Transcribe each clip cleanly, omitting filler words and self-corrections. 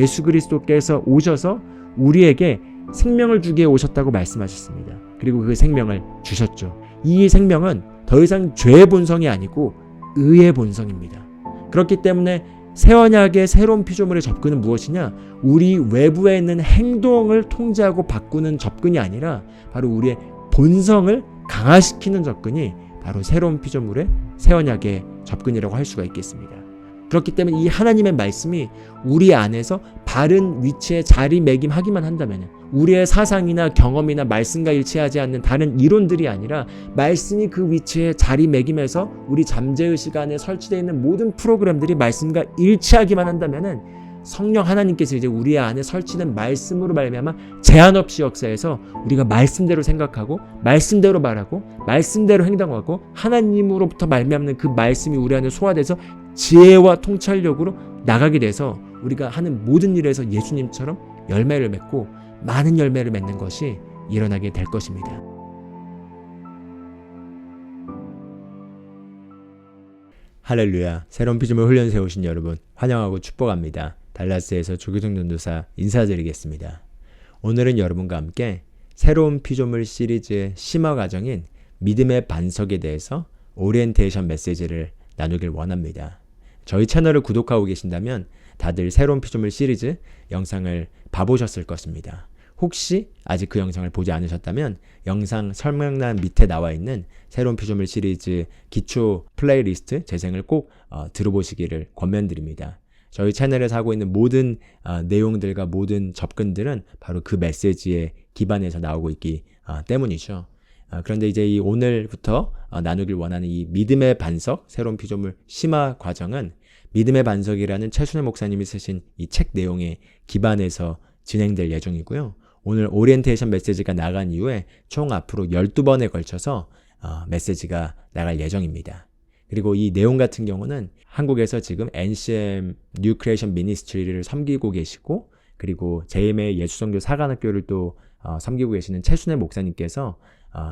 예수 그리스도께서 오셔서 우리에게 생명을 주기에 오셨다고 말씀하셨습니다. 그리고 그 생명을 주셨죠. 이 생명은 더 이상 죄의 본성이 아니고 의의 본성입니다. 그렇기 때문에 새 언약의 새로운 피조물의 접근은 무엇이냐? 우리 외부에 있는 행동을 통제하고 바꾸는 접근이 아니라 바로 우리의 본성을 강화시키는 접근이 바로 새로운 피조물의 새 언약의 접근이라고 할 수가 있겠습니다. 그렇기 때문에 이 하나님의 말씀이 우리 안에서 바른 위치에 자리매김하기만 한다면, 우리의 사상이나 경험이나 말씀과 일치하지 않는 다른 이론들이 아니라 말씀이 그 위치에 자리매김해서 우리 잠재의 시간에 설치되어 있는 모든 프로그램들이 말씀과 일치하기만 한다면 성령 하나님께서 이제 우리 안에 설치된 말씀으로 말미암아 제한 없이 역사해서 우리가 말씀대로 생각하고 말씀대로 말하고 말씀대로 행동하고 하나님으로부터 말미암는 그 말씀이 우리 안에 소화돼서 지혜와 통찰력으로 나가게 돼서 우리가 하는 모든 일에서 예수님처럼 열매를 맺고 많은 열매를 맺는 것이 일어나게 될 것입니다. 할렐루야. 새로운 피조물 훈련소에 오신 여러분 환영하고 축복합니다. 달라스에서 조기동 전도사 인사드리겠습니다. 오늘은 여러분과 함께 새로운 피조물 시리즈의 심화 과정인 믿음의 반석에 대해서 오리엔테이션 메시지를 나누길 원합니다. 저희 채널을 구독하고 계신다면 다들 새로운 피조물 시리즈 영상을 봐보셨을 것입니다. 혹시 아직 그 영상을 보지 않으셨다면 영상 설명란 밑에 나와 있는 새로운 피조물 시리즈 기초 플레이리스트 재생을 꼭 들어보시기를 권면드립니다. 저희 채널에서 하고 있는 모든 내용들과 모든 접근들은 바로 그 메시지에 기반해서 나오고 있기 때문이죠. 그런데 이제 이 오늘부터 나누길 원하는 이 믿음의 반석, 새로운 피조물 심화 과정은 믿음의 반석이라는 최순회 목사님이 쓰신 이 책 내용에 기반해서 진행될 예정이고요. 오늘 오리엔테이션 메시지가 나간 이후에 총 앞으로 12번에 걸쳐서 메시지가 나갈 예정입니다. 그리고 이 내용 같은 경우는 한국에서 지금 NCM New Creation Ministry를 섬기고 계시고, 그리고 제임의 예수성교 사관학교를 또 섬기고 계시는 최순회 목사님께서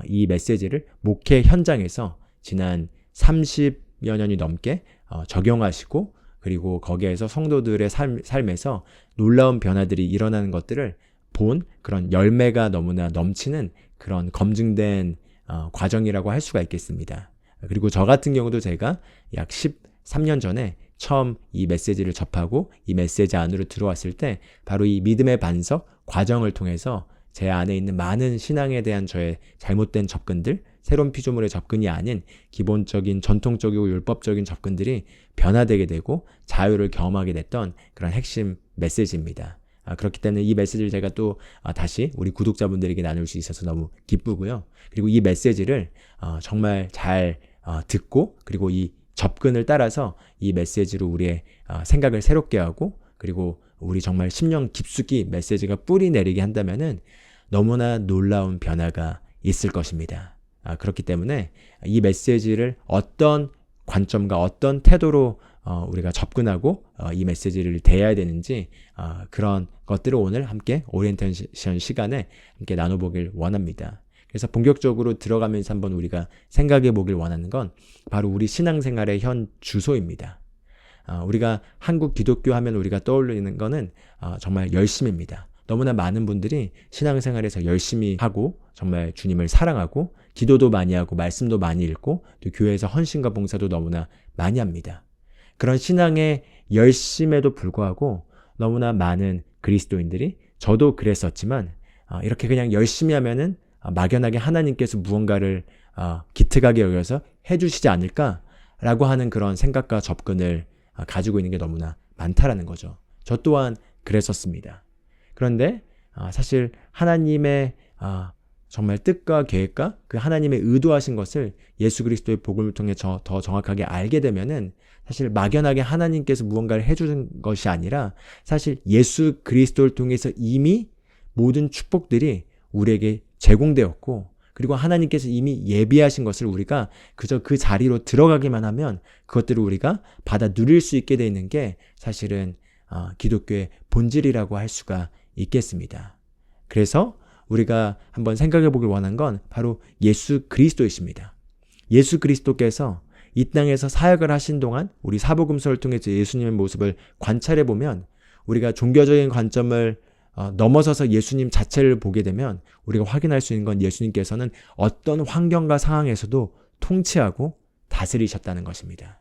이 메시지를 목회 현장에서 지난 30여 년이 넘게 적용하시고, 그리고 거기에서 성도들의 삶에서 놀라운 변화들이 일어나는 것들을 본 그런 열매가 너무나 넘치는 그런 검증된 과정이라고 할 수가 있겠습니다. 그리고 저 같은 경우도 제가 약 13년 전에 처음 이 메시지를 접하고 이 메시지 안으로 들어왔을 때 바로 이 믿음의 반석 과정을 통해서 제 안에 있는 많은 신앙에 대한 저의 잘못된 접근들, 새로운 피조물의 접근이 아닌 기본적인 전통적이고 율법적인 접근들이 변화되게 되고 자유를 경험하게 됐던 그런 핵심 메시지입니다. 그렇기 때문에 이 메시지를 제가 또 다시 우리 구독자분들에게 나눌 수 있어서 너무 기쁘고요. 그리고 이 메시지를 정말 잘 듣고, 그리고 이 접근을 따라서 이 메시지로 우리의 생각을 새롭게 하고, 그리고 우리 정말 심령 깊숙이 메시지가 뿌리 내리게 한다면은 너무나 놀라운 변화가 있을 것입니다. 그렇기 때문에 이 메시지를 어떤 관점과 어떤 태도로 우리가 접근하고 이 메시지를 대해야 되는지 그런 것들을 오늘 함께 오리엔테이션 시간에 함께 나눠보길 원합니다. 그래서 본격적으로 들어가면서 한번 우리가 생각해 보길 원하는 건 바로 우리 신앙생활의 현 주소입니다. 우리가 한국 기독교 하면 우리가 떠올리는 거는 정말 열심입니다. 너무나 많은 분들이 신앙생활에서 열심히 하고 정말 주님을 사랑하고 기도도 많이 하고 말씀도 많이 읽고 또 교회에서 헌신과 봉사도 너무나 많이 합니다. 그런 신앙의 열심에도 불구하고 너무나 많은 그리스도인들이, 저도 그랬었지만 이렇게 그냥 열심히 하면은 막연하게 하나님께서 무언가를 기특하게 여겨서 해주시지 않을까라고 하는 그런 생각과 접근을 가지고 있는 게 너무나 많다라는 거죠. 저 또한 그랬었습니다. 그런데 사실 하나님의 정말 뜻과 계획과 그 하나님의 의도하신 것을 예수 그리스도의 복음을 통해 더 정확하게 알게 되면은 사실 막연하게 하나님께서 무언가를 해주는 것이 아니라 사실 예수 그리스도를 통해서 이미 모든 축복들이 우리에게 제공되었고, 그리고 하나님께서 이미 예비하신 것을 우리가 그저 그 자리로 들어가기만 하면 그것들을 우리가 받아 누릴 수 있게 되어 있는 게 사실은 기독교의 본질이라고 할 수가 있겠습니다. 그래서 우리가 한번 생각해 보길 원한 건 바로 예수 그리스도이십니다. 예수 그리스도께서 이 땅에서 사역을 하신 동안 우리 사복음서를 통해서 예수님의 모습을 관찰해 보면 우리가 종교적인 관점을 넘어서서 예수님 자체를 보게 되면 우리가 확인할 수 있는 건 예수님께서는 어떤 환경과 상황에서도 통치하고 다스리셨다는 것입니다.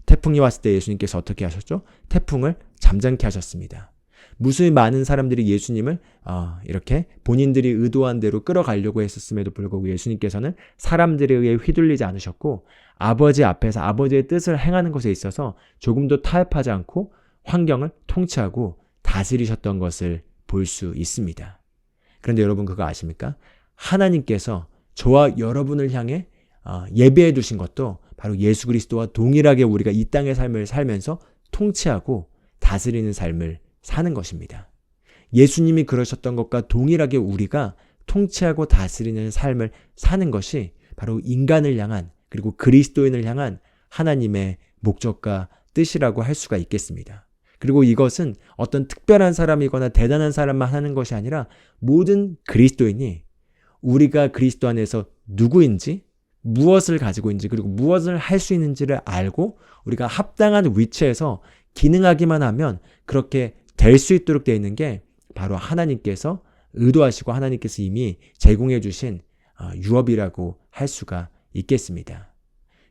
태풍이 왔을 때 예수님께서 어떻게 하셨죠? 태풍을 잠잠케 하셨습니다. 무수히 많은 사람들이 예수님을 이렇게 본인들이 의도한 대로 끌어가려고 했었음에도 불구하고 예수님께서는 사람들에 의해 휘둘리지 않으셨고 아버지 앞에서 아버지의 뜻을 행하는 것에 있어서 조금도 타협하지 않고 환경을 통치하고 다스리셨던 것을 볼 수 있습니다. 그런데 여러분 그거 아십니까? 하나님께서 저와 여러분을 향해 예배해 두신 것도 바로 예수 그리스도와 동일하게 우리가 이 땅의 삶을 살면서 통치하고 다스리는 삶을 사는 것입니다. 예수님이 그러셨던 것과 동일하게 우리가 통치하고 다스리는 삶을 사는 것이 바로 인간을 향한 그리고 그리스도인을 향한 하나님의 목적과 뜻이라고 할 수가 있겠습니다. 그리고 이것은 어떤 특별한 사람이거나 대단한 사람만 하는 것이 아니라 모든 그리스도인이 우리가 그리스도 안에서 누구인지 무엇을 가지고 있는지 그리고 무엇을 할 수 있는지를 알고 우리가 합당한 위치에서 기능하기만 하면 그렇게 될 수 있도록 되어 있는 게 바로 하나님께서 의도하시고 하나님께서 이미 제공해 주신 유업이라고 할 수가 있겠습니다.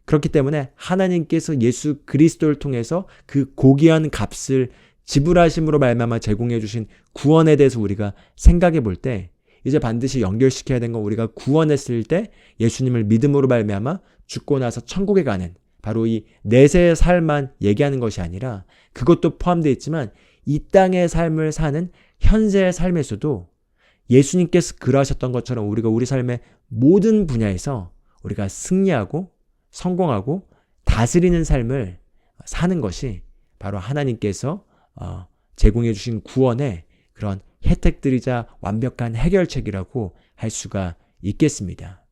그렇기 때문에 하나님께서 예수 그리스도를 통해서 그 고귀한 값을 지불하심으로 말미암아 제공해 주신 구원에 대해서 우리가 생각해 볼 때 이제 반드시 연결시켜야 되는 건 우리가 구원했을 때 예수님을 믿음으로 말미암아 죽고 나서 천국에 가는 바로 이 내세의 삶만 얘기하는 것이 아니라 그것도 포함되어 있지만 이 땅의 삶을 사는 현세의 삶에서도 예수님께서 그러하셨던 것처럼 우리가 우리 삶의 모든 분야에서 우리가 승리하고 성공하고 다스리는 삶을 사는 것이 바로 하나님께서 제공해 주신 구원의 그런 혜택들이자 완벽한 해결책이라고 할 수가 있겠습니다.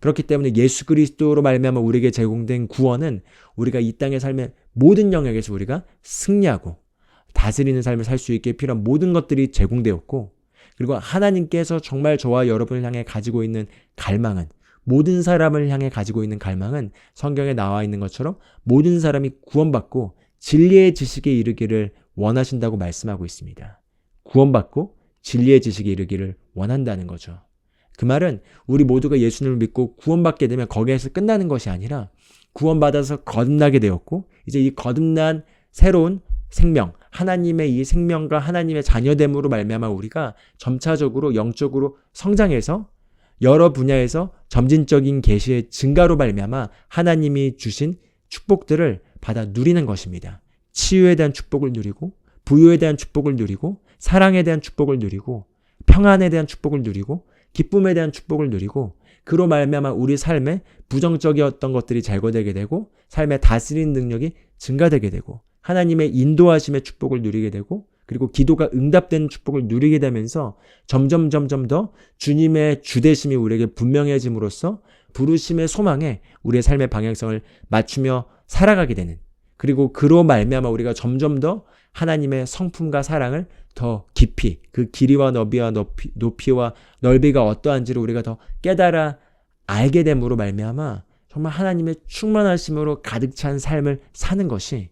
그렇기 때문에 예수 그리스도로 말미암아 우리에게 제공된 구원은 우리가 이 땅의 삶의 모든 영역에서 우리가 승리하고 다스리는 삶을 살 수 있게 필요한 모든 것들이 제공되었고 그리고 하나님께서 정말 저와 여러분을 향해 가지고 있는 갈망은 모든 사람을 향해 가지고 있는 갈망은 성경에 나와 있는 것처럼 모든 사람이 구원받고 진리의 지식에 이르기를 원하신다고 말씀하고 있습니다. 구원받고 진리의 지식에 이르기를 원한다는 거죠. 그 말은 우리 모두가 예수님을 믿고 구원받게 되면 거기에서 끝나는 것이 아니라 구원받아서 거듭나게 되었고 이제 이 거듭난 새로운 생명, 하나님의 이 생명과 하나님의 자녀됨으로 말미암아 우리가 점차적으로 영적으로 성장해서 여러 분야에서 점진적인 계시의 증가로 말미암아 하나님이 주신 축복들을 받아 누리는 것입니다. 치유에 대한 축복을 누리고 부유에 대한 축복을 누리고 사랑에 대한 축복을 누리고 평안에 대한 축복을 누리고 기쁨에 대한 축복을 누리고 그로 말미암아 우리 삶에 부정적이었던 것들이 제거되게 되고 삶의 다스리는 능력이 증가되게 되고 하나님의 인도하심의 축복을 누리게 되고 그리고 기도가 응답되는 축복을 누리게 되면서 점점 더 주님의 주되심이 우리에게 분명해짐으로써 부르심의 소망에 우리의 삶의 방향성을 맞추며 살아가게 되는 그리고 그로 말미암아 우리가 점점 더 하나님의 성품과 사랑을 더 깊이 그 길이와 너비와 높이와 넓이가 어떠한지를 우리가 더 깨달아 알게 됨으로 말미암아 정말 하나님의 충만하심으로 가득 찬 삶을 사는 것이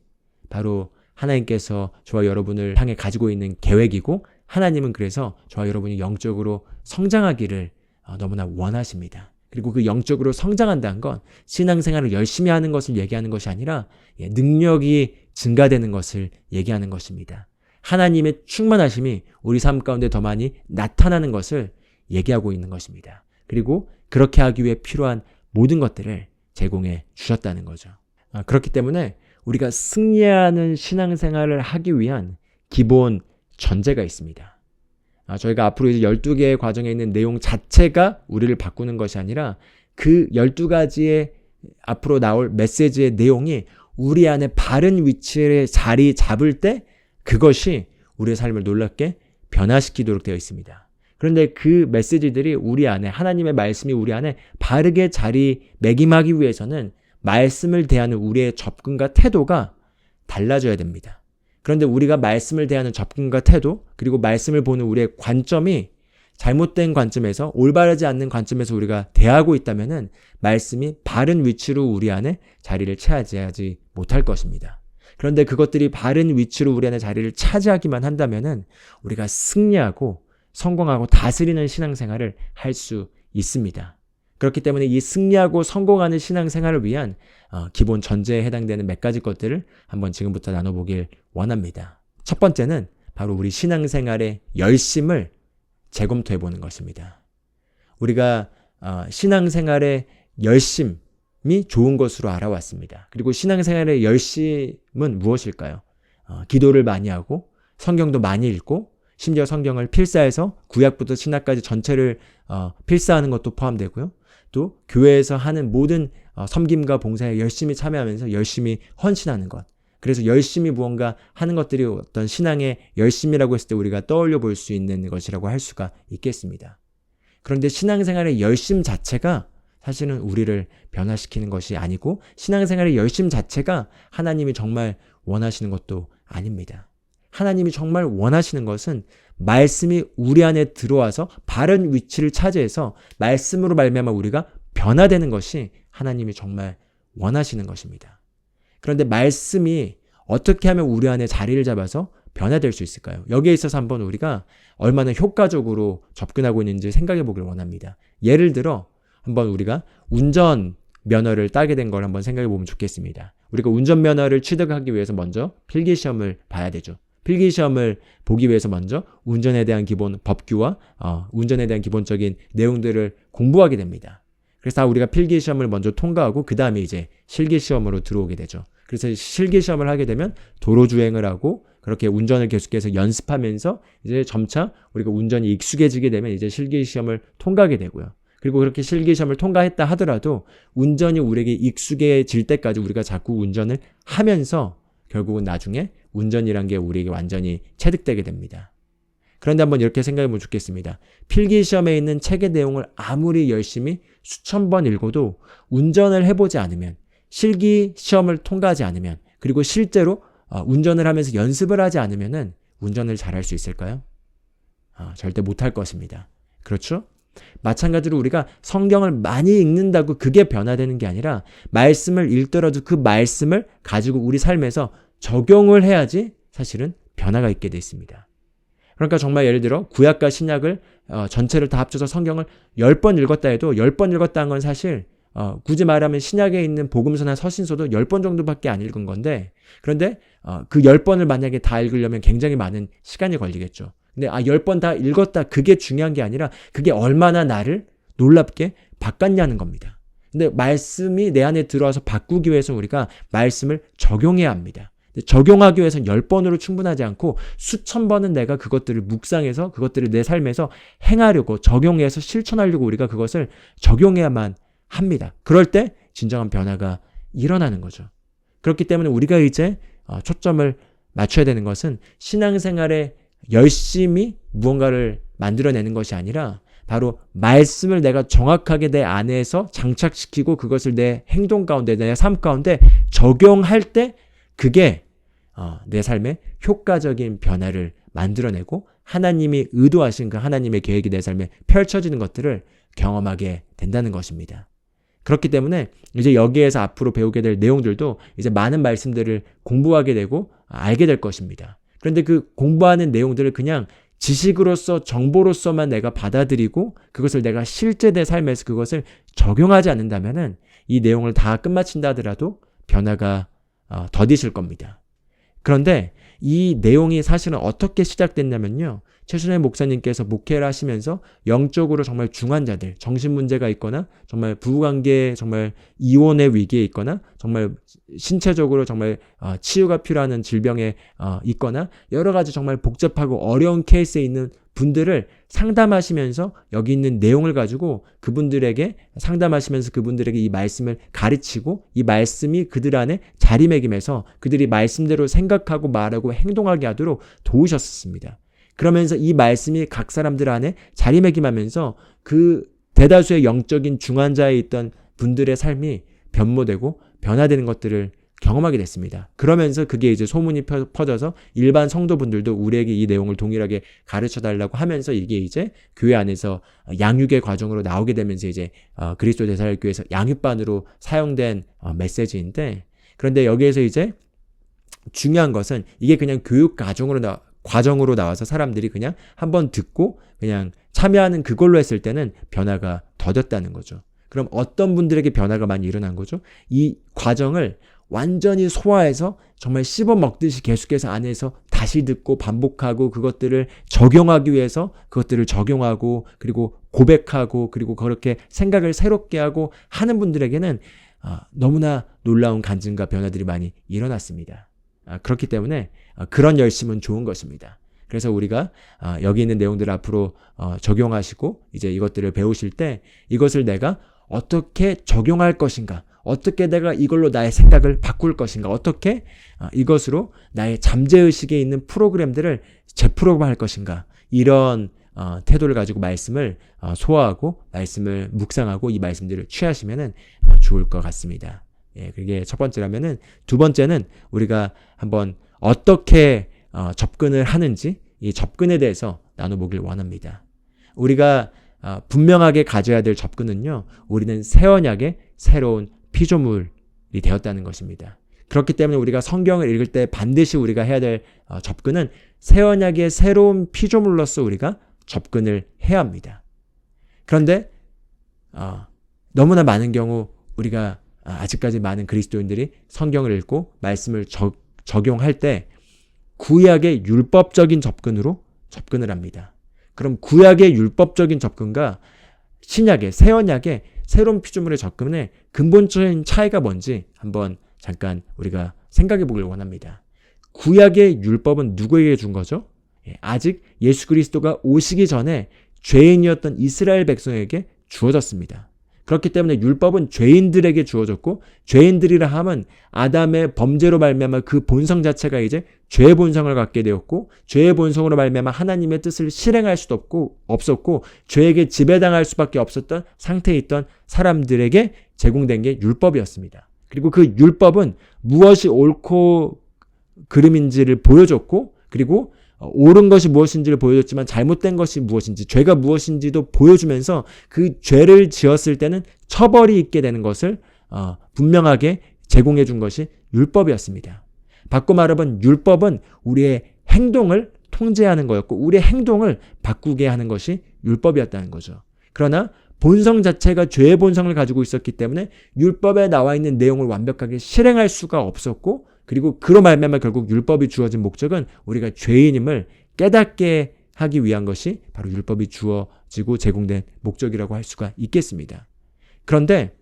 바로 하나님께서 저와 여러분을 향해 가지고 있는 계획이고 하나님은 그래서 저와 여러분이 영적으로 성장하기를 너무나 원하십니다. 그리고 그 영적으로 성장한다는 건 신앙생활을 열심히 하는 것을 얘기하는 것이 아니라 능력이 증가되는 것을 얘기하는 것입니다. 하나님의 충만하심이 우리 삶 가운데 더 많이 나타나는 것을 얘기하고 있는 것입니다. 그리고 그렇게 하기 위해 필요한 모든 것들을 제공해 주셨다는 거죠. 그렇기 때문에 우리가 승리하는 신앙생활을 하기 위한 기본 전제가 있습니다. 저희가 앞으로 이제 12개의 과정에 있는 내용 자체가 우리를 바꾸는 것이 아니라 그 12가지의 앞으로 나올 메시지의 내용이 우리 안에 바른 위치에 자리 잡을 때 그것이 우리의 삶을 놀랍게 변화시키도록 되어 있습니다. 그런데 그 메시지들이 우리 안에 하나님의 말씀이 우리 안에 바르게 자리매김하기 위해서는 말씀을 대하는 우리의 접근과 태도가 달라져야 됩니다. 그런데 우리가 말씀을 대하는 접근과 태도 그리고 말씀을 보는 우리의 관점이 잘못된 관점에서 올바르지 않는 관점에서 우리가 대하고 있다면 말씀이 바른 위치로 우리 안에 자리를 차지하지 못할 것입니다. 그런데 그것들이 바른 위치로 우리 안에 자리를 차지하기만 한다면은 우리가 승리하고 성공하고 다스리는 신앙생활을 할 수 있습니다. 그렇기 때문에 이 승리하고 성공하는 신앙생활을 위한 기본 전제에 해당되는 몇 가지 것들을 한번 지금부터 나눠보길 원합니다. 첫 번째는 바로 우리 신앙생활의 열심을 재검토해보는 것입니다. 우리가 신앙생활의 열심이 좋은 것으로 알아왔습니다. 그리고 신앙생활의 열심은 무엇일까요? 기도를 많이 하고 성경도 많이 읽고 심지어 성경을 필사해서 구약부터 신약까지 전체를 필사하는 것도 포함되고요. 또 교회에서 하는 모든 섬김과 봉사에 열심히 참여하면서 열심히 헌신하는 것. 그래서 열심히 무언가 하는 것들이 어떤 신앙의 열심이라고 했을 때 우리가 떠올려 볼 수 있는 것이라고 할 수가 있겠습니다. 그런데 신앙생활의 열심 자체가 사실은 우리를 변화시키는 것이 아니고 신앙생활의 열심 자체가 하나님이 정말 원하시는 것도 아닙니다. 하나님이 정말 원하시는 것은 말씀이 우리 안에 들어와서 바른 위치를 차지해서 말씀으로 말미암아 우리가 변화되는 것이 하나님이 정말 원하시는 것입니다. 그런데 말씀이 어떻게 하면 우리 안에 자리를 잡아서 변화될 수 있을까요? 여기에 있어서 한번 우리가 얼마나 효과적으로 접근하고 있는지 생각해 보길 원합니다. 예를 들어 한번 우리가 운전면허를 따게 된 걸 한번 생각해 보면 좋겠습니다. 우리가 운전면허를 취득하기 위해서 먼저 필기시험을 봐야 되죠. 필기시험을 보기 위해서 먼저 운전에 대한 기본 법규와 운전에 대한 기본적인 내용들을 공부하게 됩니다. 그래서 우리가 필기시험을 먼저 통과하고 그 다음에 이제 실기시험으로 들어오게 되죠. 그래서 실기시험을 하게 되면 도로주행을 하고 그렇게 운전을 계속해서 연습하면서 이제 점차 우리가 운전이 익숙해지게 되면 이제 실기시험을 통과하게 되고요. 그리고 그렇게 실기시험을 통과했다 하더라도 운전이 우리에게 익숙해질 때까지 우리가 자꾸 운전을 하면서 결국은 나중에 운전이란 게 우리에게 완전히 체득되게 됩니다. 그런데 한번 이렇게 생각해 보면 좋겠습니다. 필기시험에 있는 책의 내용을 아무리 열심히 수천 번 읽어도 운전을 해보지 않으면, 실기시험을 통과하지 않으면, 그리고 실제로 운전을 하면서 연습을 하지 않으면은 운전을 잘할 수 있을까요? 절대 못할 것입니다. 그렇죠? 마찬가지로 우리가 성경을 많이 읽는다고 그게 변화되는 게 아니라 말씀을 읽더라도 그 말씀을 가지고 우리 삶에서 적용을 해야지 사실은 변화가 있게 돼 있습니다. 그러니까 정말 예를 들어 구약과 신약을 전체를 다 합쳐서 성경을 10번 읽었다 해도 10번 읽었다는 건 사실 굳이 말하면 신약에 있는 복음서나 서신서도 10번 정도밖에 안 읽은 건데, 그런데 그 10번을 만약에 다 읽으려면 굉장히 많은 시간이 걸리겠죠. 근데 10번 다 읽었다, 그게 중요한 게 아니라 그게 얼마나 나를 놀랍게 바꿨냐는 겁니다. 근데 말씀이 내 안에 들어와서 바꾸기 위해서 우리가 말씀을 적용해야 합니다. 적용하기 위해서는 10번으로 충분하지 않고 수천 번은 내가 그것들을 묵상해서 그것들을 내 삶에서 행하려고, 적용해서 실천하려고 우리가 그것을 적용해야만 합니다. 그럴 때 진정한 변화가 일어나는 거죠. 그렇기 때문에 우리가 이제 초점을 맞춰야 되는 것은 신앙생활에 열심히 무언가를 만들어내는 것이 아니라 바로 말씀을 내가 정확하게 내 안에서 장착시키고 그것을 내 행동 가운데, 내 삶 가운데 적용할 때 그게 내 삶에 효과적인 변화를 만들어내고 하나님이 의도하신 그 하나님의 계획이 내 삶에 펼쳐지는 것들을 경험하게 된다는 것입니다. 그렇기 때문에 이제 여기에서 앞으로 배우게 될 내용들도 이제 많은 말씀들을 공부하게 되고 알게 될 것입니다. 그런데 그 공부하는 내용들을 그냥 지식으로서, 정보로서만 내가 받아들이고 그것을 내가 실제 내 삶에서 그것을 적용하지 않는다면은 이 내용을 다 끝마친다 하더라도 변화가 더디실 겁니다. 그런데 이 내용이 사실은 어떻게 시작됐냐면요. 최순애 목사님께서 목회를 하시면서 영적으로 정말 중환자들, 정신문제가 있거나 정말 부부관계 정말 이혼의 위기에 있거나 정말 신체적으로 정말 치유가 필요한 질병에 있거나 여러 가지 정말 복잡하고 어려운 케이스에 있는 분들을 상담하시면서 여기 있는 내용을 가지고 그분들에게 상담하시면서 그분들에게 이 말씀을 가르치고 이 말씀이 그들 안에 자리매김해서 그들이 말씀대로 생각하고 말하고 행동하게 하도록 도우셨습니다. 그러면서 이 말씀이 각 사람들 안에 자리매김하면서 그 대다수의 영적인 중환자에 있던 분들의 삶이 변모되고 변화되는 것들을 경험하게 됐습니다. 그러면서 그게 이제 소문이 퍼져서 일반 성도분들도 우리에게 이 내용을 동일하게 가르쳐달라고 하면서 이게 이제 교회 안에서 양육의 과정으로 나오게 되면서 이제 그리스도 대사역교회에서 양육반으로 사용된 메시지인데, 그런데 여기에서 이제 중요한 것은 이게 그냥 교육 과정으로 나와서 사람들이 그냥 한번 듣고 그냥 참여하는 그걸로 했을 때는 변화가 더뎠다는 거죠. 그럼 어떤 분들에게 변화가 많이 일어난 거죠? 이 과정을 완전히 소화해서 정말 씹어 먹듯이 계속해서 안에서 다시 듣고 반복하고 그것들을 적용하기 위해서 그것들을 적용하고 그리고 고백하고 그리고 그렇게 생각을 새롭게 하고 하는 분들에게는 너무나 놀라운 간증과 변화들이 많이 일어났습니다. 그렇기 때문에 그런 열심은 좋은 것입니다. 그래서 우리가 여기 있는 내용들을 앞으로 적용하시고 이제 이것들을 배우실 때 이것을 내가 어떻게 적용할 것인가, 어떻게 내가 이걸로 나의 생각을 바꿀 것인가, 어떻게 이것으로 나의 잠재의식에 있는 프로그램들을 재프로그램할 것인가, 이런 태도를 가지고 말씀을 소화하고 말씀을 묵상하고 이 말씀들을 취하시면은 좋을 것 같습니다. 예, 그게 첫 번째라면은, 두 번째는 우리가 한번 어떻게 접근을 하는지 이 접근에 대해서 나눠보길 원합니다. 우리가 분명하게 가져야 될 접근은요, 우리는 새 언약의 새로운 피조물이 되었다는 것입니다. 그렇기 때문에 우리가 성경을 읽을 때 반드시 우리가 해야 될 접근은 새 언약의 새로운 피조물로서 우리가 접근을 해야 합니다. 그런데 너무나 많은 경우 우리가 아직까지 많은 그리스도인들이 성경을 읽고 말씀을 적용할 때 구약의 율법적인 접근으로 접근을 합니다. 그럼 구약의 율법적인 접근과 신약의 새 언약의 새로운 피조물의 접근의 근본적인 차이가 뭔지 한번 잠깐 우리가 생각해 보길 원합니다. 구약의 율법은 누구에게 준 거죠? 아직 예수 그리스도가 오시기 전에 죄인이었던 이스라엘 백성에게 주어졌습니다. 그렇기 때문에 율법은 죄인들에게 주어졌고, 죄인들이라 함은 아담의 범죄로 말미암아 그 본성 자체가 이제 죄의 본성을 갖게 되었고, 죄의 본성으로 말미암아 하나님의 뜻을 실행할 수도 없었고 죄에게 지배당할 수밖에 없었던 상태에 있던 사람들에게 제공된 게 율법이었습니다. 그리고 그 율법은 무엇이 옳고 그름인지를 보여줬고, 그리고 옳은 것이 무엇인지를 보여줬지만 잘못된 것이 무엇인지, 죄가 무엇인지도 보여주면서 그 죄를 지었을 때는 처벌이 있게 되는 것을 분명하게 제공해 준 것이 율법이었습니다. 바꿔 말하면 율법은 우리의 행동을 통제하는 거였고 우리의 행동을 바꾸게 하는 것이 율법이었다는 거죠. 그러나 본성 자체가 죄의 본성을 가지고 있었기 때문에 율법에 나와 있는 내용을 완벽하게 실행할 수가 없었고, 그리고 그로 말미암아 결국 율법이 주어진 목적은 우리가 죄인임을 깨닫게 하기 위한 것이 바로 율법이 주어지고 제공된 목적이라고 할 수가 있겠습니다. 그런데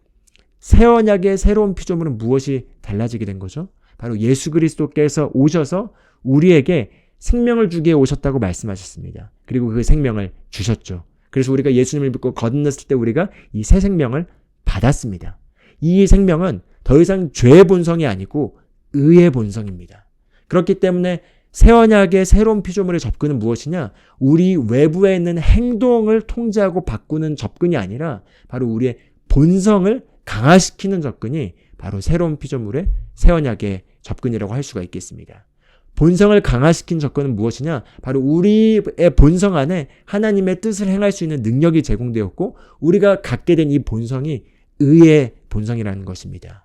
새 언약의 새로운 피조물은 무엇이 달라지게 된 거죠? 바로 예수 그리스도께서 오셔서 우리에게 생명을 주기에 오셨다고 말씀하셨습니다. 그리고 그 생명을 주셨죠. 그래서 우리가 예수님을 믿고 거듭났을 때 우리가 이 새 생명을 받았습니다. 이 생명은 더 이상 죄의 본성이 아니고 의의 본성입니다. 그렇기 때문에 새 언약의 새로운 피조물의 접근은 무엇이냐? 우리 외부에 있는 행동을 통제하고 바꾸는 접근이 아니라 바로 우리의 본성을 강화시키는 접근이 바로 새로운 피조물의 새 언약의 접근이라고 할 수가 있겠습니다. 본성을 강화시킨 접근은 무엇이냐? 바로 우리의 본성 안에 하나님의 뜻을 행할 수 있는 능력이 제공되었고 우리가 갖게 된 이 본성이 의의 본성이라는 것입니다.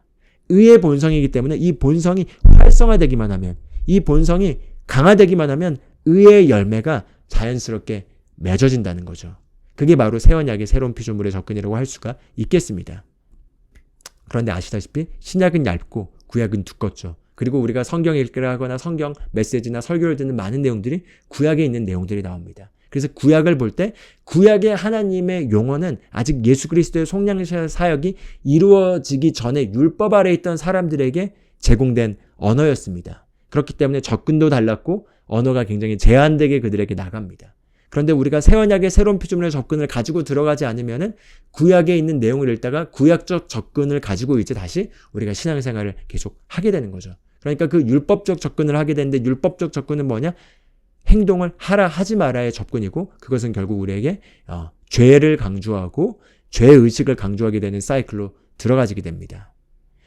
의의 본성이기 때문에 이 본성이 활성화되기만 하면, 이 본성이 강화되기만 하면 의의 열매가 자연스럽게 맺어진다는 거죠. 그게 바로 새 언약의 새로운 피조물의 접근이라고 할 수가 있겠습니다. 그런데 아시다시피 신약은 얇고 구약은 두껍죠. 그리고 우리가 성경 읽기를 하거나 성경 메시지나 설교를 듣는 많은 내용들이 구약에 있는 내용들이 나옵니다. 그래서 구약을 볼 때 구약의 하나님의 용어는 아직 예수 그리스도의 속량의 사역이 이루어지기 전에 율법 아래 있던 사람들에게 제공된 언어였습니다. 그렇기 때문에 접근도 달랐고 언어가 굉장히 제한되게 그들에게 나갑니다. 그런데 우리가 새 언약의 새로운 피조물의 접근을 가지고 들어가지 않으면은 구약에 있는 내용을 읽다가 구약적 접근을 가지고 이제 다시 우리가 신앙생활을 계속 하게 되는 거죠. 그러니까 그 율법적 접근을 하게 되는데 율법적 접근은 뭐냐? 행동을 하라 하지 마라의 접근이고 그것은 결국 우리에게 죄를 강조하고 죄의식을 강조하게 되는 사이클로 들어가지게 됩니다.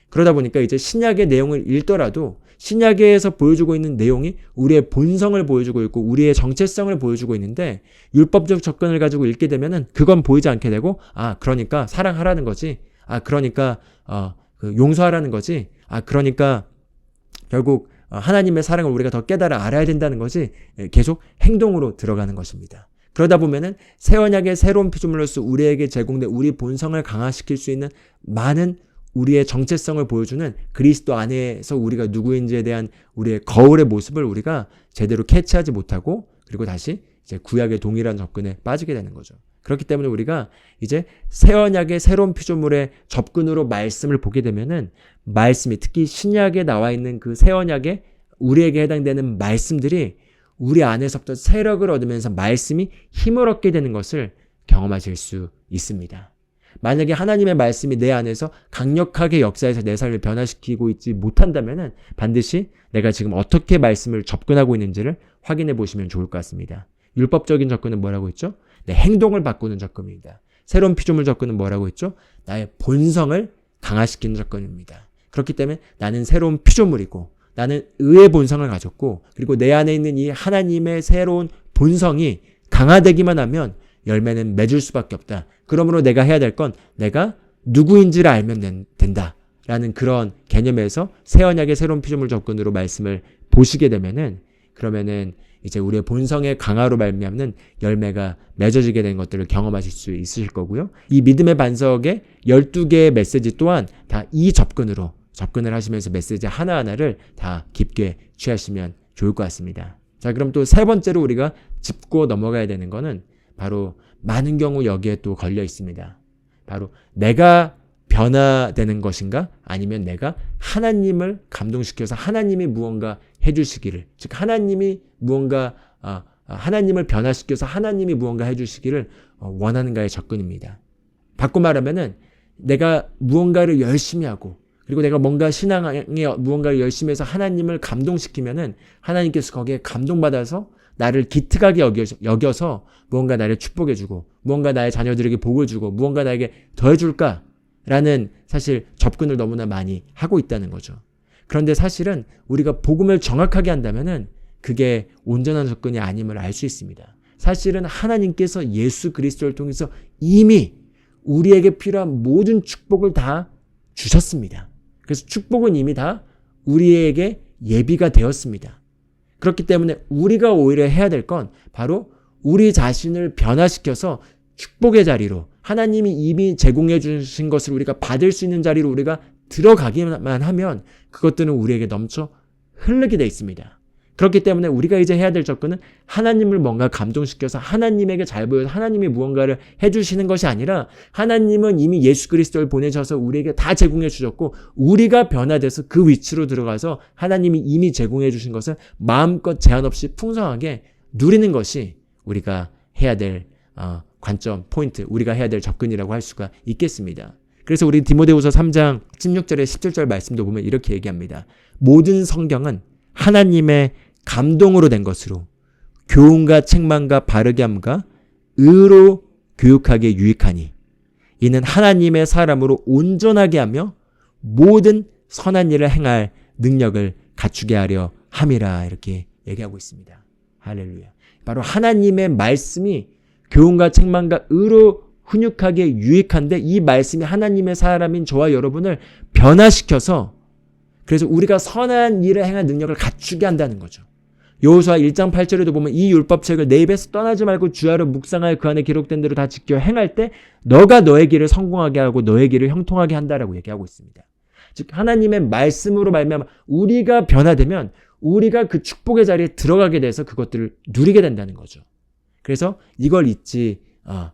그러다 보니까 이제 신약의 내용을 읽더라도 신약에서 보여주고 있는 내용이 우리의 본성을 보여주고 있고 우리의 정체성을 보여주고 있는데 율법적 접근을 가지고 읽게 되면은 그건 보이지 않게 되고 그러니까 사랑하라는 거지. 그러니까 용서하라는 거지. 그러니까 결국 하나님의 사랑을 우리가 더 깨달아 알아야 된다는 것이 계속 행동으로 들어가는 것입니다. 그러다 보면은 새 언약의 새로운 피조물로서 우리에게 제공된 우리 본성을 강화시킬 수 있는 많은 우리의 정체성을 보여주는 그리스도 안에서 우리가 누구인지에 대한 우리의 거울의 모습을 우리가 제대로 캐치하지 못하고 그리고 다시 이제 구약의 동일한 접근에 빠지게 되는 거죠. 그렇기 때문에 우리가 이제 새 언약의 새로운 피조물의 접근으로 말씀을 보게 되면은 말씀이 특히 신약에 나와 있는 그 새 언약에 우리에게 해당되는 말씀들이 우리 안에서부터 세력을 얻으면서 말씀이 힘을 얻게 되는 것을 경험하실 수 있습니다. 만약에 하나님의 말씀이 내 안에서 강력하게 역사해서 내 삶을 변화시키고 있지 못한다면은 반드시 내가 지금 어떻게 말씀을 접근하고 있는지를 확인해 보시면 좋을 것 같습니다. 율법적인 접근은 뭐라고 했죠? 내 행동을 바꾸는 접근입니다. 새로운 피조물 접근은 뭐라고 했죠? 나의 본성을 강화시키는 접근입니다. 그렇기 때문에 나는 새로운 피조물이고 나는 의의 본성을 가졌고 그리고 내 안에 있는 이 하나님의 새로운 본성이 강화되기만 하면 열매는 맺을 수밖에 없다. 그러므로 내가 해야 될 건 내가 누구인지를 알면 된다라는 그런 개념에서 새 언약의 새로운 피조물 접근으로 말씀을 보시게 되면은 그러면은 이제 우리의 본성의 강화로 말미암는 열매가 맺어지게 되는 것들을 경험하실 수 있으실 거고요. 이 믿음의 반석의 12개의 메시지 또한 다 이 접근을 하시면서 메시지 하나하나를 다 깊게 취하시면 좋을 것 같습니다. 자, 그럼 또 세 번째로 우리가 짚고 넘어가야 되는 거는 바로 많은 경우 여기에 또 걸려 있습니다. 바로 내가 변화되는 것인가? 아니면 내가 하나님을 감동시켜서 하나님이 무언가 해주시기를, 즉 하나님이 무언가 하나님을 변화시켜서 하나님이 무언가 해주시기를 원하는가의 접근입니다. 바꿔 말하면은 내가 무언가를 열심히 하고 그리고 내가 뭔가 신앙에 무언가를 열심히 해서 하나님을 감동시키면은 하나님께서 거기에 감동받아서 나를 기특하게 여겨서 무언가 나를 축복해주고 무언가 나의 자녀들에게 복을 주고 무언가 나에게 더해줄까라는 사실 접근을 너무나 많이 하고 있다는 거죠. 그런데 사실은 우리가 복음을 정확하게 한다면은 그게 온전한 접근이 아님을 알 수 있습니다. 사실은 하나님께서 예수 그리스도를 통해서 이미 우리에게 필요한 모든 축복을 다 주셨습니다. 그래서 축복은 이미 다 우리에게 예비가 되었습니다. 그렇기 때문에 우리가 오히려 해야 될 건 바로 우리 자신을 변화시켜서 축복의 자리로 하나님이 이미 제공해 주신 것을 우리가 받을 수 있는 자리로 우리가 들어가기만 하면 그것들은 우리에게 넘쳐 흐르게 되어 있습니다. 그렇기 때문에 우리가 이제 해야 될 접근은 하나님을 뭔가 감동시켜서 하나님에게 잘 보여서 하나님이 무언가를 해주시는 것이 아니라 하나님은 이미 예수 그리스도를 보내셔서 우리에게 다 제공해 주셨고 우리가 변화돼서 그 위치로 들어가서 하나님이 이미 제공해 주신 것을 마음껏 제한 없이 풍성하게 누리는 것이 우리가 해야 될 관점, 포인트, 우리가 해야 될 접근이라고 할 수가 있겠습니다. 그래서 우리 디모데후서 3장 16절에 17절 말씀도 보면 이렇게 얘기합니다. 모든 성경은 하나님의 감동으로 된 것으로 교훈과 책망과 바르게 함과 의로 교육하기에 유익하니 이는 하나님의 사람으로 온전하게 하며 모든 선한 일을 행할 능력을 갖추게 하려 함이라 이렇게 얘기하고 있습니다. 할렐루야. 바로 하나님의 말씀이 교훈과 책망과 의로 훈육하기에 유익한데 이 말씀이 하나님의 사람인 저와 여러분을 변화시켜서 그래서 우리가 선한 일을 행할 능력을 갖추게 한다는 거죠. 여호수아 1장 8절에도 보면 이 율법책을 내 입에서 떠나지 말고 주야로 묵상하여 그 안에 기록된 대로 다 지켜 행할 때 너가 너의 길을 성공하게 하고 너의 길을 형통하게 한다라고 얘기하고 있습니다. 즉 하나님의 말씀으로 말미암아 우리가 변화되면 우리가 그 축복의 자리에 들어가게 돼서 그것들을 누리게 된다는 거죠. 그래서 이걸 잊지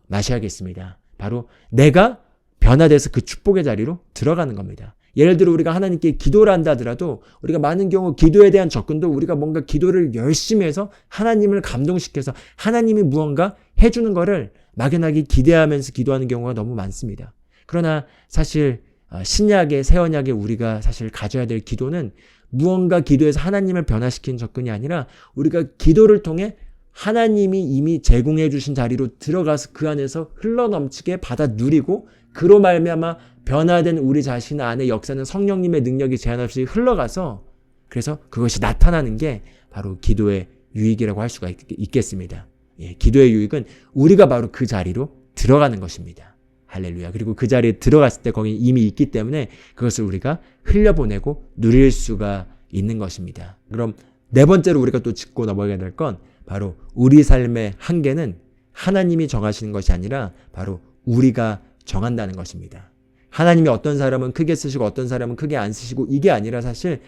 마셔야겠습니다. 바로 내가 변화돼서 그 축복의 자리로 들어가는 겁니다. 예를 들어 우리가 하나님께 기도를 한다 하더라도 우리가 많은 경우 기도에 대한 접근도 우리가 뭔가 기도를 열심히 해서 하나님을 감동시켜서 하나님이 무언가 해주는 거를 막연하게 기대하면서 기도하는 경우가 너무 많습니다. 그러나 사실 신약의 새 언약의 우리가 사실 가져야 될 기도는 무언가 기도해서 하나님을 변화시키는 접근이 아니라 우리가 기도를 통해 하나님이 이미 제공해 주신 자리로 들어가서 그 안에서 흘러넘치게 받아 누리고 그로 말미암아 변화된 우리 자신 안에 역사는 성령님의 능력이 제한 없이 흘러가서 그래서 그것이 나타나는 게 바로 기도의 유익이라고 할 수가 있겠습니다. 예, 기도의 유익은 우리가 바로 그 자리로 들어가는 것입니다. 할렐루야. 그리고 그 자리에 들어갔을 때 거기 이미 있기 때문에 그것을 우리가 흘려보내고 누릴 수가 있는 것입니다. 그럼 네 번째로 우리가 또 짚고 넘어가야 될 건 바로 우리 삶의 한계는 하나님이 정하시는 것이 아니라 바로 우리가 정한다는 것입니다. 하나님이 어떤 사람은 크게 쓰시고 어떤 사람은 크게 안 쓰시고 이게 아니라 사실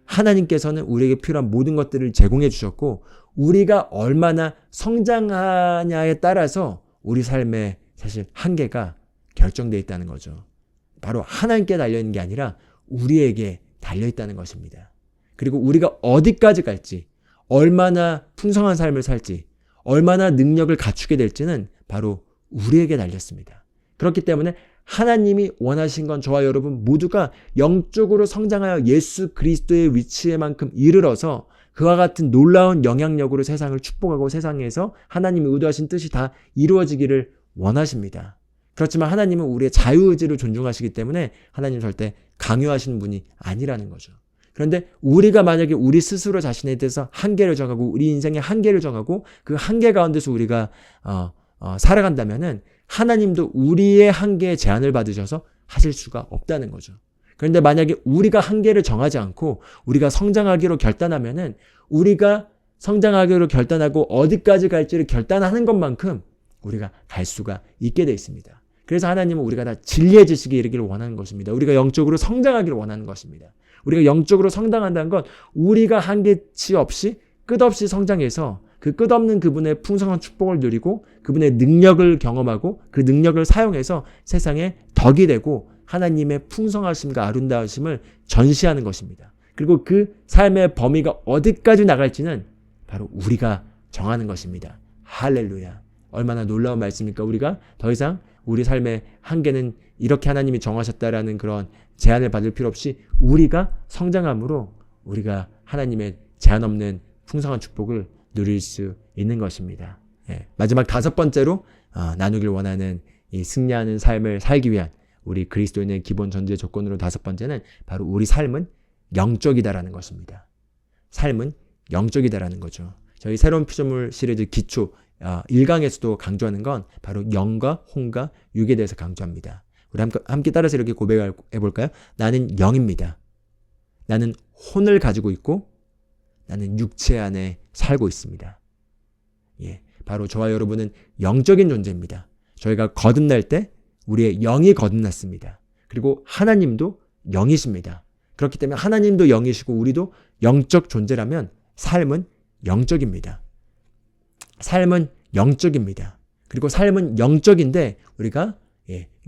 하나님께서는 우리에게 필요한 모든 것들을 제공해 주셨고 우리가 얼마나 성장하냐에 따라서 우리 삶의 사실 한계가 결정되어 있다는 거죠. 바로 하나님께 달려있는 게 아니라 우리에게 달려있다는 것입니다. 그리고 우리가 어디까지 갈지, 얼마나 풍성한 삶을 살지, 얼마나 능력을 갖추게 될지는 바로 우리에게 달렸습니다. 그렇기 때문에 하나님이 원하신 건 저와 여러분 모두가 영적으로 성장하여 예수 그리스도의 위치에만큼 이르러서 그와 같은 놀라운 영향력으로 세상을 축복하고 세상에서 하나님이 의도하신 뜻이 다 이루어지기를 원하십니다. 그렇지만 하나님은 우리의 자유의지를 존중하시기 때문에 하나님 절대 강요하시는 분이 아니라는 거죠. 그런데 우리가 만약에 우리 스스로 자신에 대해서 한계를 정하고 우리 인생의 한계를 정하고 그 한계 가운데서 우리가 살아간다면은 하나님도 우리의 한계에 제한을 받으셔서 하실 수가 없다는 거죠. 그런데 만약에 우리가 한계를 정하지 않고 우리가 성장하기로 결단하면은 우리가 성장하기로 결단하고 어디까지 갈지를 결단하는 것만큼 우리가 갈 수가 있게 되어 있습니다. 그래서 하나님은 우리가 다 진리의 지식에 이르기를 원하는 것입니다. 우리가 영적으로 성장하기를 원하는 것입니다. 우리가 영적으로 성장한다는 건 우리가 한계치 없이 끝없이 성장해서 그 끝없는 그분의 풍성한 축복을 누리고 그분의 능력을 경험하고 그 능력을 사용해서 세상에 덕이 되고 하나님의 풍성하심과 아름다우심을 전시하는 것입니다. 그리고 그 삶의 범위가 어디까지 나갈지는 바로 우리가 정하는 것입니다. 할렐루야. 얼마나 놀라운 말씀입니까? 우리가 더 이상 우리 삶의 한계는 이렇게 하나님이 정하셨다라는 그런 제한을 받을 필요 없이 우리가 성장함으로 우리가 하나님의 제한 없는 풍성한 축복을 누릴 수 있는 것입니다. 마지막 다섯 번째로 나누길 원하는 이 승리하는 삶을 살기 위한 우리 그리스도인의 기본 전제 조건으로 다섯 번째는 바로 우리 삶은 영적이다라는 것입니다. 삶은 영적이다라는 거죠. 저희 새로운 피조물 시리즈 기초 1강에서도 강조하는 건 바로 영과 혼과 육에 대해서 강조합니다. 우리 함께 따라서 이렇게 고백해 볼까요? 나는 영입니다. 나는 혼을 가지고 있고 나는 육체 안에 살고 있습니다. 바로 저와 여러분은 영적인 존재입니다. 저희가 거듭날 때 우리의 영이 거듭났습니다. 그리고 하나님도 영이십니다. 그렇기 때문에 하나님도 영이시고 우리도 영적 존재라면 삶은 영적입니다. 삶은 영적입니다. 그리고 삶은 영적인데 우리가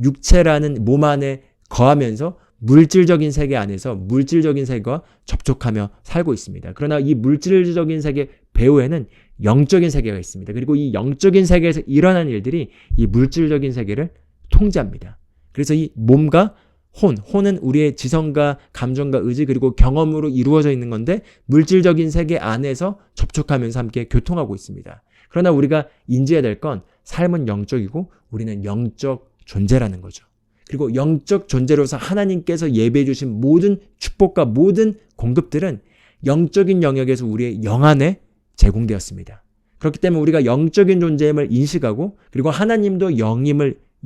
육체라는 몸 안에 거하면서 물질적인 세계 안에서 물질적인 세계와 접촉하며 살고 있습니다. 그러나 이 물질적인 세계 배후에는 영적인 세계가 있습니다. 그리고 이 영적인 세계에서 일어나는 일들이 이 물질적인 세계를 통제합니다. 그래서 이 몸과 혼은 우리의 지성과 감정과 의지 그리고 경험으로 이루어져 있는 건데 물질적인 세계 안에서 접촉하면서 함께 교통하고 있습니다. 그러나 우리가 인지해야 될 건 삶은 영적이고 우리는 영적 존재라는 거죠. 그리고 영적 존재로서 하나님께서 예배해 주신 모든 축복과 모든 공급들은 영적인 영역에서 우리의 영 안에 제공되었습니다. 그렇기 때문에 우리가 영적인 존재임을 인식하고 그리고 하나님도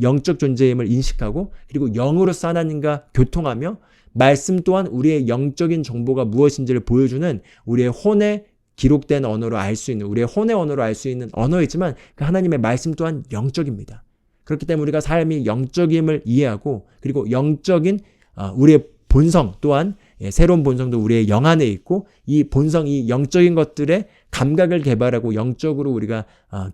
영적 존재임을 인식하고 그리고 영으로서 하나님과 교통하며 말씀 또한 우리의 영적인 정보가 무엇인지를 보여주는 우리의 혼에 기록된 언어로 알 수 있는 우리의 혼의 언어로 알 수 있는 언어이지만 그 하나님의 말씀 또한 영적입니다. 그렇기 때문에 우리가 삶이 영적임을 이해하고 그리고 영적인 우리의 본성 또한 새로운 본성도 우리의 영 안에 있고 이 본성, 이 영적인 것들의 감각을 개발하고 영적으로 우리가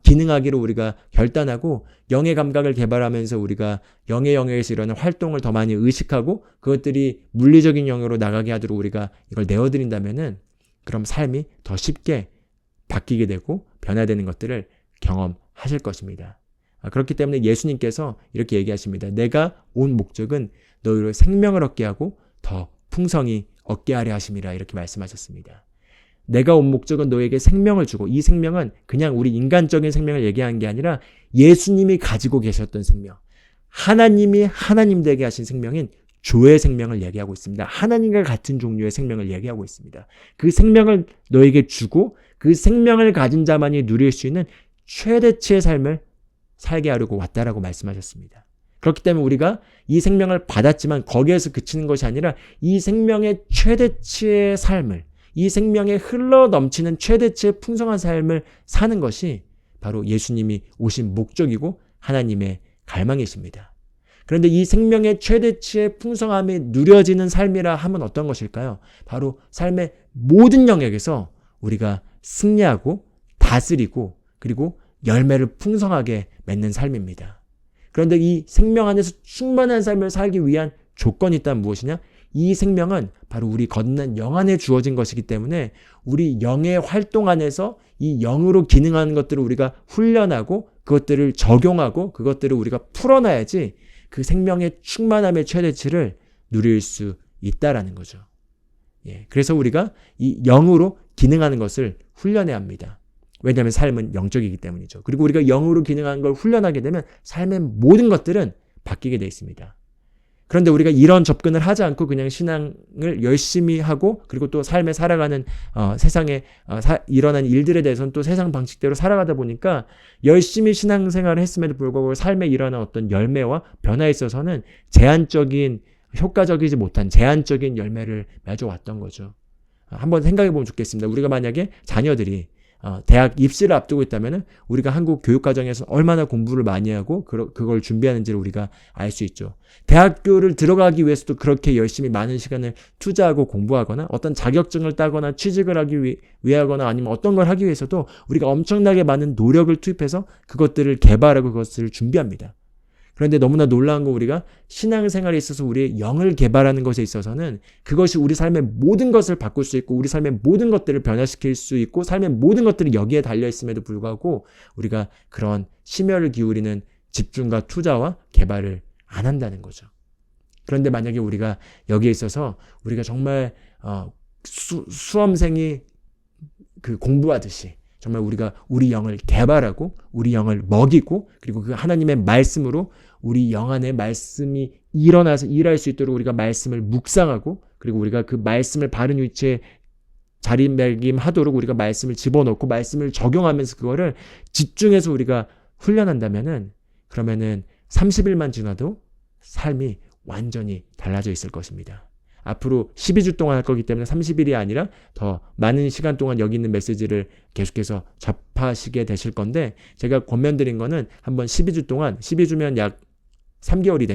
기능하기로 우리가 결단하고 영의 감각을 개발하면서 우리가 영의 영역에서 일어나는 활동을 더 많이 의식하고 그것들이 물리적인 영역으로 나가게 하도록 우리가 이걸 내어드린다면은 그럼 삶이 더 쉽게 바뀌게 되고 변화되는 것들을 경험하실 것입니다. 그렇기 때문에 예수님께서 이렇게 얘기하십니다. 내가 온 목적은 너희로 생명을 얻게 하고 더 풍성히 얻게 하려 하심이라 이렇게 말씀하셨습니다. 내가 온 목적은 너에게 생명을 주고 이 생명은 그냥 우리 인간적인 생명을 얘기하는 게 아니라 예수님이 가지고 계셨던 생명, 하나님이 하나님 되게 하신 생명인 조의 생명을 얘기하고 있습니다. 하나님과 같은 종류의 생명을 얘기하고 있습니다. 그 생명을 너에게 주고 그 생명을 가진 자만이 누릴 수 있는 최대치의 삶을 살게 하려고 왔다라고 말씀하셨습니다. 그렇기 때문에 우리가 이 생명을 받았지만 거기에서 그치는 것이 아니라 이 생명의 최대치의 삶을, 이 생명의 흘러 넘치는 최대치의 풍성한 삶을 사는 것이 바로 예수님이 오신 목적이고 하나님의 갈망이십니다. 그런데 이 생명의 최대치의 풍성함이 누려지는 삶이라 하면 어떤 것일까요? 바로 삶의 모든 영역에서 우리가 승리하고 다스리고 그리고 열매를 풍성하게 맺는 삶입니다. 그런데 이 생명 안에서 충만한 삶을 살기 위한 조건이 있다면 무엇이냐? 이 생명은 바로 우리 거듭난 영 안에 주어진 것이기 때문에 우리 영의 활동 안에서 이 영으로 기능하는 것들을 우리가 훈련하고 그것들을 적용하고 그것들을 우리가 풀어놔야지 그 생명의 충만함의 최대치를 누릴 수 있다라는 거죠. 그래서 우리가 이 영으로 기능하는 것을 훈련해야 합니다. 왜냐하면 삶은 영적이기 때문이죠. 그리고 우리가 영으로 기능하는 걸 훈련하게 되면 삶의 모든 것들은 바뀌게 되어 있습니다. 그런데 우리가 이런 접근을 하지 않고 그냥 신앙을 열심히 하고 그리고 또 삶에 살아가는 세상에 일어난 일들에 대해서는 또 세상 방식대로 살아가다 보니까 열심히 신앙생활을 했음에도 불구하고 삶에 일어난 어떤 열매와 변화에 있어서는 제한적인 효과적이지 못한 제한적인 열매를 맺어왔던 거죠. 한번 생각해 보면 좋겠습니다. 우리가 만약에 자녀들이 대학 입시를 앞두고 있다면 우리가 한국 교육과정에서 얼마나 공부를 많이 하고 그걸 준비하는지를 우리가 알 수 있죠. 대학교를 들어가기 위해서도 그렇게 열심히 많은 시간을 투자하고 공부하거나 어떤 자격증을 따거나 취직을 하기 위하거나 아니면 어떤 걸 하기 위해서도 우리가 엄청나게 많은 노력을 투입해서 그것들을 개발하고 그것을 준비합니다. 그런데 너무나 놀라운 건 우리가 신앙생활에 있어서 우리의 영을 개발하는 것에 있어서는 그것이 우리 삶의 모든 것을 바꿀 수 있고 우리 삶의 모든 것들을 변화시킬 수 있고 삶의 모든 것들이 여기에 달려있음에도 불구하고 우리가 그런 심혈을 기울이는 집중과 투자와 개발을 안 한다는 거죠. 그런데 만약에 우리가 여기에 있어서 우리가 정말 수험생이 그 공부하듯이 정말 우리가 우리 영을 개발하고 우리 영을 먹이고 그리고 그 하나님의 말씀으로 우리 영 안에 말씀이 일어나서 일할 수 있도록 우리가 말씀을 묵상하고 그리고 우리가 그 말씀을 바른 위치에 자리매김하도록 우리가 말씀을 집어넣고 말씀을 적용하면서 그거를 집중해서 우리가 훈련한다면은 그러면은 30일만 지나도 삶이 완전히 달라져 있을 것입니다. 앞으로 12주 동안 할 거기 때문에 30일이 아니라 더 많은 시간 동안 여기 있는 메시지를 계속해서 접하시게 되실 건데 제가 권면드린 거는 한번 12주 동안 12주면 약 3개월이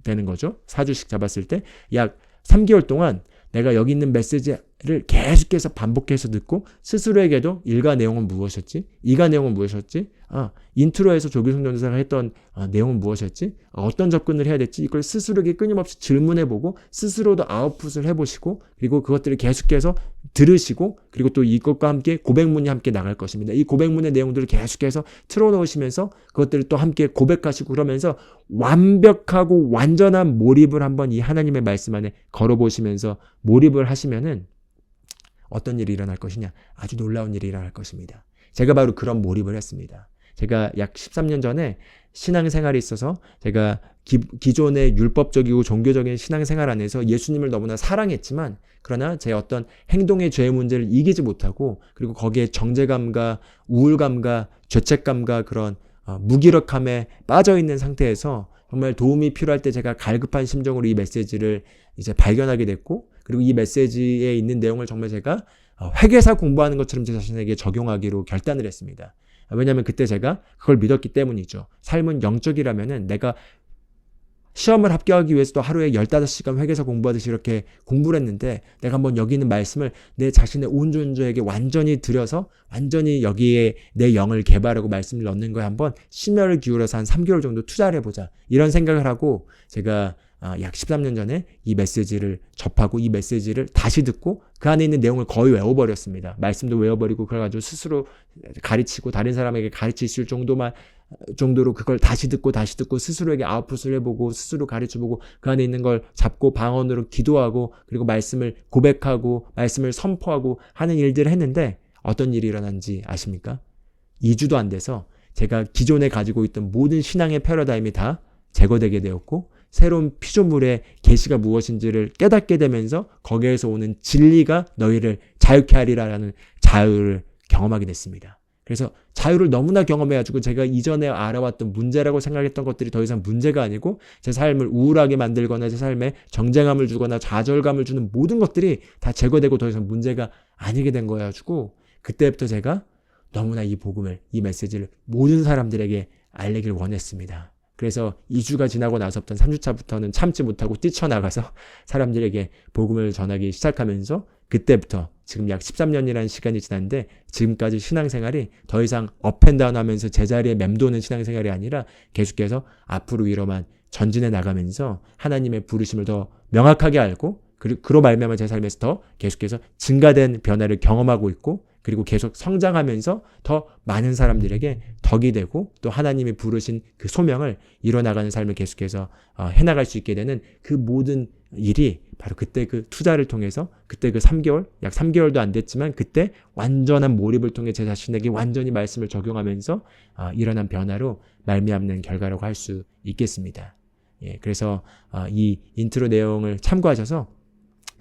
되는 거죠. 4주씩 잡았을 때 약 3개월 동안 내가 여기 있는 메시지를 계속해서 반복해서 듣고 스스로에게도 1가 내용은 무엇이었지? 2가 내용은 무엇이었지? 인트로에서 조규성 전도사가 했던 내용은 무엇이었지? 어떤 접근을 해야 될지 이걸 스스로에게 끊임없이 질문해보고 스스로도 아웃풋을 해보시고 그리고 그것들을 계속해서 들으시고 그리고 또 이것과 함께 고백문이 함께 나갈 것입니다. 이 고백문의 내용들을 계속해서 틀어놓으시면서 그것들을 또 함께 고백하시고 그러면서 완벽하고 완전한 몰입을 한번 이 하나님의 말씀 안에 걸어보시면서 몰입을 하시면은 어떤 일이 일어날 것이냐? 아주 놀라운 일이 일어날 것입니다. 제가 바로 그런 몰입을 했습니다. 제가 약 13년 전에 신앙생활에 있어서 제가 기존의 율법적이고 종교적인 신앙생활 안에서 예수님을 너무나 사랑했지만 그러나 제 어떤 행동의 죄의 문제를 이기지 못하고 그리고 거기에 정죄감과 우울감과 죄책감과 그런 무기력함에 빠져있는 상태에서 정말 도움이 필요할 때 제가 갈급한 심정으로 이 메시지를 이제 발견하게 됐고 그리고 이 메시지에 있는 내용을 정말 제가 회계사 공부하는 것처럼 제 자신에게 적용하기로 결단을 했습니다. 왜냐하면 그때 제가 그걸 믿었기 때문이죠. 삶은 영적이라면은 내가 시험을 합격하기 위해서도 하루에 15시간 회계사 공부하듯이 이렇게 공부를 했는데 내가 한번 여기 있는 말씀을 내 자신의 온 존재에게 완전히 들여서 완전히 여기에 내 영을 개발하고 말씀을 넣는 거에 한번 심혈을 기울여서 한 3개월 정도 투자를 해보자. 이런 생각을 하고 제가 약 13년 전에 이 메시지를 접하고 이 메시지를 다시 듣고 그 안에 있는 내용을 거의 외워버렸습니다. 말씀도 외워버리고 그래가지고 스스로 가르치고 다른 사람에게 가르칠 수 있을 정도로 그걸 다시 듣고 스스로에게 아웃풋을 해보고 스스로 가르쳐보고 그 안에 있는 걸 잡고 방언으로 기도하고 그리고 말씀을 고백하고 말씀을 선포하고 하는 일들을 했는데 어떤 일이 일어난지 아십니까? 2주도 안 돼서 제가 기존에 가지고 있던 모든 신앙의 패러다임이 다 제거되게 되었고 새로운 피조물의 계시가 무엇인지를 깨닫게 되면서 거기에서 오는 진리가 너희를 자유케 하리라라는 자유를 경험하게 됐습니다. 그래서 자유를 너무나 경험해가지고 제가 이전에 알아왔던 문제라고 생각했던 것들이 더 이상 문제가 아니고 제 삶을 우울하게 만들거나 제 삶에 정쟁함을 주거나 좌절감을 주는 모든 것들이 다 제거되고 더 이상 문제가 아니게 된 거여가지고 그때부터 제가 너무나 이 복음을, 이 메시지를 모든 사람들에게 알리길 원했습니다. 그래서 2주가 지나고 나서부터 3주차부터는 참지 못하고 뛰쳐나가서 사람들에게 복음을 전하기 시작하면서 그때부터 지금 약 13년이라는 시간이 지났는데 지금까지 신앙생활이 더 이상 업앤다운 하면서 제자리에 맴도는 신앙생활이 아니라 계속해서 앞으로 위로만 전진해 나가면서 하나님의 부르심을 더 명확하게 알고 그로 말미암아 제 삶에서 더 계속해서 증가된 변화를 경험하고 있고 그리고 계속 성장하면서 더 많은 사람들에게 덕이 되고 또 하나님이 부르신 그 소명을 이뤄나가는 삶을 계속해서 해나갈 수 있게 되는 그 모든 일이 바로 그때 그 투자를 통해서 그때 그 3개월, 약 3개월도 안 됐지만 그때 완전한 몰입을 통해 제 자신에게 완전히 말씀을 적용하면서 일어난 변화로 말미암는 결과라고 할 수 있겠습니다. 예, 그래서 이 인트로 내용을 참고하셔서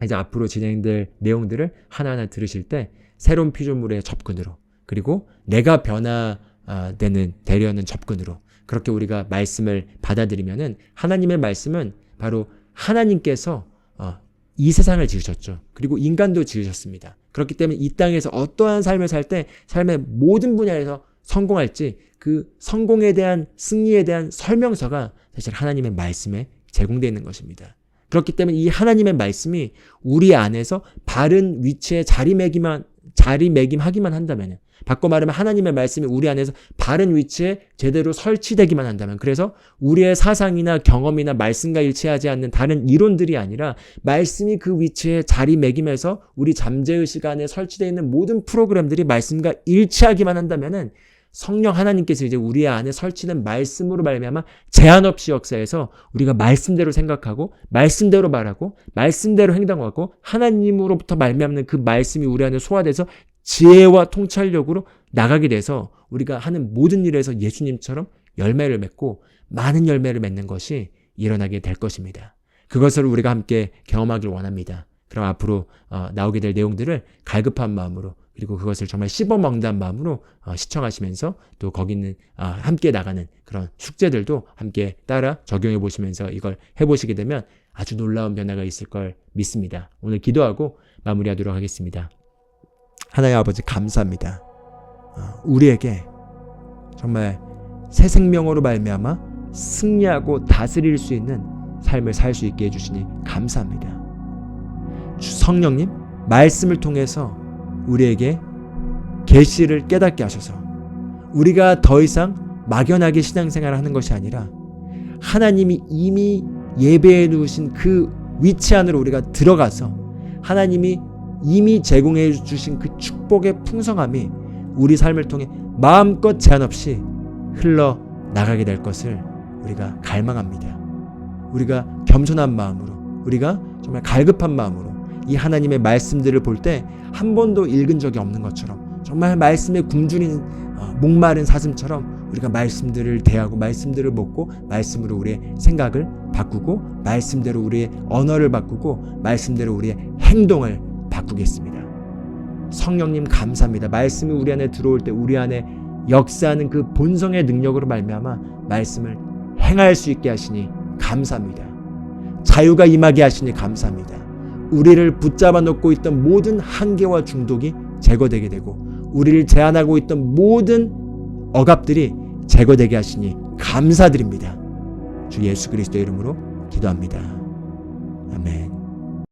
이제 앞으로 진행될 내용들을 하나하나 들으실 때 새로운 피조물의 접근으로 그리고 내가 되려는 접근으로 그렇게 우리가 말씀을 받아들이면은 하나님의 말씀은 바로 하나님께서 이 세상을 지으셨죠. 그리고 인간도 지으셨습니다. 그렇기 때문에 이 땅에서 어떠한 삶을 살 때 삶의 모든 분야에서 성공할지 그 성공에 대한 승리에 대한 설명서가 사실 하나님의 말씀에 제공되어 있는 것입니다. 그렇기 때문에 이 하나님의 말씀이 우리 안에서 바른 위치에 자리매김하기만 한다면 바꿔 말하면 하나님의 말씀이 우리 안에서 바른 위치에 제대로 설치되기만 한다면 그래서 우리의 사상이나 경험이나 말씀과 일치하지 않는 다른 이론들이 아니라 말씀이 그 위치에 자리매김해서 우리 잠재의 시간에 설치되어 있는 모든 프로그램들이 말씀과 일치하기만 한다면 성령 하나님께서 이제 우리 안에 설치된 말씀으로 말미암아 제한 없이 역사해서 우리가 말씀대로 생각하고 말씀대로 말하고 말씀대로 행동하고 하나님으로부터 말미암는 그 말씀이 우리 안에 소화돼서 지혜와 통찰력으로 나가게 돼서 우리가 하는 모든 일에서 예수님처럼 열매를 맺고 많은 열매를 맺는 것이 일어나게 될 것입니다. 그것을 우리가 함께 경험하길 원합니다. 그럼 앞으로 나오게 될 내용들을 갈급한 마음으로 그리고 그것을 정말 씹어먹는다는 마음으로 시청하시면서 또 거기 있는 함께 나가는 그런 숙제들도 함께 따라 적용해 보시면서 이걸 해보시게 되면 아주 놀라운 변화가 있을 걸 믿습니다. 오늘 기도하고 마무리하도록 하겠습니다. 하나님 아버지 감사합니다. 우리에게 정말 새 생명으로 말미암아 승리하고 다스릴 수 있는 삶을 살 수 있게 해주시니 감사합니다. 주 성령님 말씀을 통해서 우리에게 계시를 깨닫게 하셔서 우리가 더 이상 막연하게 신앙생활을 하는 것이 아니라 하나님이 이미 예배해 두신 그 위치 안으로 우리가 들어가서 하나님이 이미 제공해 주신 그 축복의 풍성함이 우리 삶을 통해 마음껏 제한 없이 흘러나가게 될 것을 우리가 갈망합니다. 우리가 겸손한 마음으로 우리가 정말 갈급한 마음으로 이 하나님의 말씀들을 볼 때 한 번도 읽은 적이 없는 것처럼 정말 말씀에 굶주린 목마른 사슴처럼 우리가 말씀들을 대하고 말씀들을 먹고 말씀으로 우리의 생각을 바꾸고 말씀대로 우리의 언어를 바꾸고 말씀대로 우리의 행동을 바꾸겠습니다. 성령님 감사합니다. 말씀이 우리 안에 들어올 때 우리 안에 역사하는 그 본성의 능력으로 말미암아 말씀을 행할 수 있게 하시니 감사합니다. 자유가 임하게 하시니 감사합니다. 우리를 붙잡아 놓고 있던 모든 한계와 중독이 제거되게 되고 우리를 제한하고 있던 모든 억압들이 제거되게 하시니 감사드립니다. 주 예수 그리스도의 이름으로 기도합니다. 아멘.